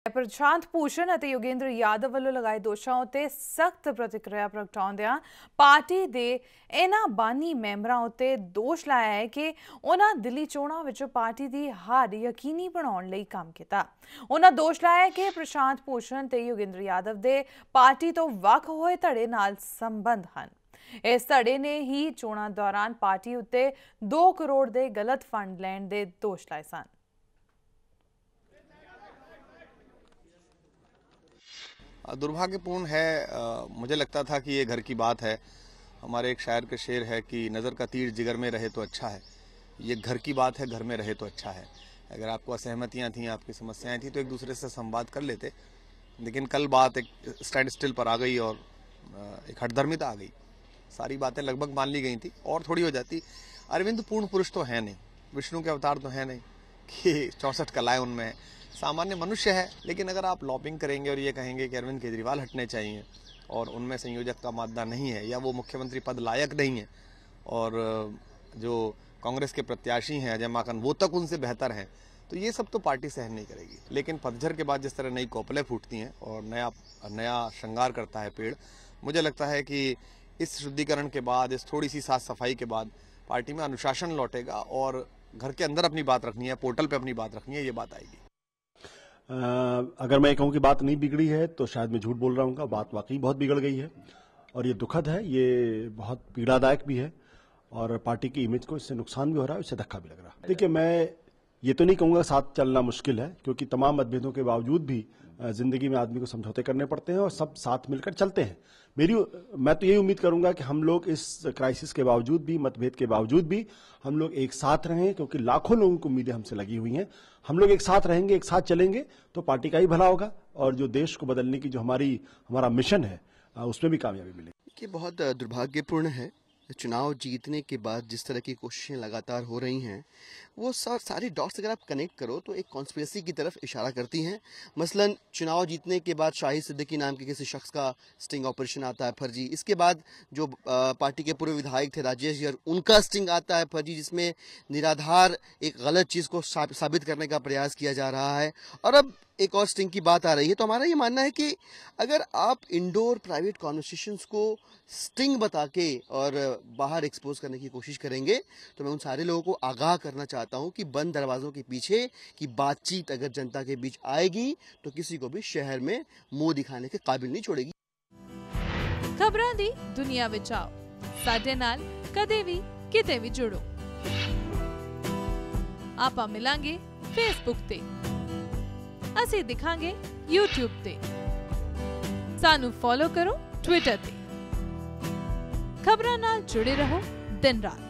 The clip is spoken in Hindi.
प्रशांत भूषण ਅਤੇ योगेंद्र यादव ਵੱਲੋਂ ਲਗਾਏ ਦੋਸ਼ਾਂ ਉੱਤੇ ਸਖਤ ਪ੍ਰਤੀਕਿਰਿਆ ਪ੍ਰਗਟਾਉਂਦਿਆਂ ਪਾਰਟੀ ਦੇ ਇਹਨਾਂ ਬਾਨੀ ਮੈਂਬਰਾਂ ਉੱਤੇ ਦੋਸ਼ ਲਾਇਆ ਹੈ ਕਿ ਉਹਨਾਂ ਦਿੱਲੀ ਚੋਣਾਂ ਵਿੱਚ ਪਾਰਟੀ ਦੀ ਹਾਰ ਯਕੀਨੀ ਬਣਾਉਣ ਲਈ ਕੰਮ ਕੀਤਾ। ਉਹਨਾਂ ਦੋਸ਼ ਲਾਇਆ ਕਿ ਪ੍ਰਸ਼ਾਂਤ ਭੂਸ਼ਣ ਤੇ योगेंद्र यादव ਦੇ ਪਾਰਟੀ ਤੋਂ ਵੱਖ ਹੋਏ ਧੜੇ ਨਾਲ ਸੰਬੰਧ ਹਨ। इस धड़े ने ही चोणां दौरान पार्टी उत्ते 2 करोड़ के गलत फंड लैण के दोष लाए सन। दुर्भाग्यपूर्ण है। मुझे लगता था कि ये घर की बात है। हमारे एक शायर के शेर है कि नज़र का तीर जिगर में रहे तो अच्छा है। ये घर की बात है, घर में रहे तो अच्छा है। अगर आपको असहमतियां थी, आपकी समस्याएं थी तो एक दूसरे से संवाद कर लेते, लेकिन कल बात एक स्टैंड स्टिल पर आ गई और एक हठधर्मिता आ गई। सारी बातें लगभग मान ली गई थी और थोड़ी हो जाती। अरविंद पूर्ण पुरुष तो है नहीं, विष्णु के अवतार तो है नहीं कि 64 कलाएं उनमें है। सामान्य मनुष्य है। लेकिन अगर आप लॉबिंग करेंगे और ये कहेंगे कि अरविंद केजरीवाल हटने चाहिए और उनमें संयोजक का मादा नहीं है या वो मुख्यमंत्री पद लायक नहीं है और जो कांग्रेस के प्रत्याशी हैं अजय माकन वो तक उनसे बेहतर हैं, तो ये सब तो पार्टी सहन नहीं करेगी। लेकिन पतझड़ के बाद जिस तरह नई कोपलें फूटती हैं और नया श्रृंगार करता है पेड़, मुझे लगता है कि इस शुद्धिकरण के बाद, इस थोड़ी सी साफ सफाई के बाद पार्टी में अनुशासन लौटेगा और घर के अंदर अपनी बात रखनी है, पोर्टल पे अपनी बात रखनी है, ये बात आएगी। अगर मैं कहूं कि बात नहीं बिगड़ी है तो शायद मैं झूठ बोल रहा हूं। बात वाकई बहुत बिगड़ गई है और ये दुखद है, ये बहुत पीड़ादायक भी है और पार्टी की इमेज को इससे नुकसान भी हो रहा है, इससे धक्का भी लग रहा है। देखिए, मैं ये तो नहीं कहूंगा साथ चलना मुश्किल है, क्योंकि तमाम मतभेदों के बावजूद भी जिंदगी में आदमी को समझौते करने पड़ते हैं और सब साथ मिलकर चलते हैं। मैं तो यही उम्मीद करूंगा कि हम लोग इस क्राइसिस के बावजूद भी, मतभेद के बावजूद भी हम लोग एक साथ रहें, क्योंकि लाखों लोगों की उम्मीदें हमसे लगी हुई हैं। हम लोग एक साथ रहेंगे, एक साथ चलेंगे तो पार्टी का ही भला होगा और जो देश को बदलने की जो हमारा मिशन है उसमें भी कामयाबी मिलेगी। ये बहुत दुर्भाग्यपूर्ण है। चुनाव जीतने के बाद जिस तरह की कोशिशें लगातार हो रही हैं, वो सारी डॉट्स अगर आप कनेक्ट करो तो एक कॉन्स्पिरेसी की तरफ इशारा करती हैं। मसलन चुनाव जीतने के बाद शाहिद सिद्दीकी नाम के किसी शख्स का स्टिंग ऑपरेशन आता है फर्जी। इसके बाद जो पार्टी के पूर्व विधायक थे राजेश यार, उनका स्टिंग आता है फर्जी, जिसमें निराधार एक गलत चीज़ को साबित करने का प्रयास किया जा रहा है। और अब एक और स्टिंग की बात आ रही है। तो हमारा ये मानना है कि अगर आप इंडोर प्राइवेट कॉन्वर्सेशंस को स्टिंग बता के और बाहर एक्सपोज करने की कोशिश करेंगे, तो मैं उन सारे लोगों को आगाह करना चाहता हूं कि बंद दरवाजों के पीछे की बातचीत अगर जनता के बीच आएगी तो किसी को भी शहर में मुंह दिखाने के काबिल नहीं छोड़ेगी। खबरां दी दुनिया विच आओ, साडे नाल कदे भी किते भी जुड़ो। आपां मिलांगे फेसबुक ते, ਅਸੀਂ ਦਿਖਾਂਗੇ YouTube ਤੇ, ਸਾਨੂੰ ਫੋਲੋ ਕਰੋ Twitter ਤੇ। ਖਬਰਾਂ ਨਾਲ ਜੁੜੇ ਰਹੋ ਦਿਨ ਰਾਤ।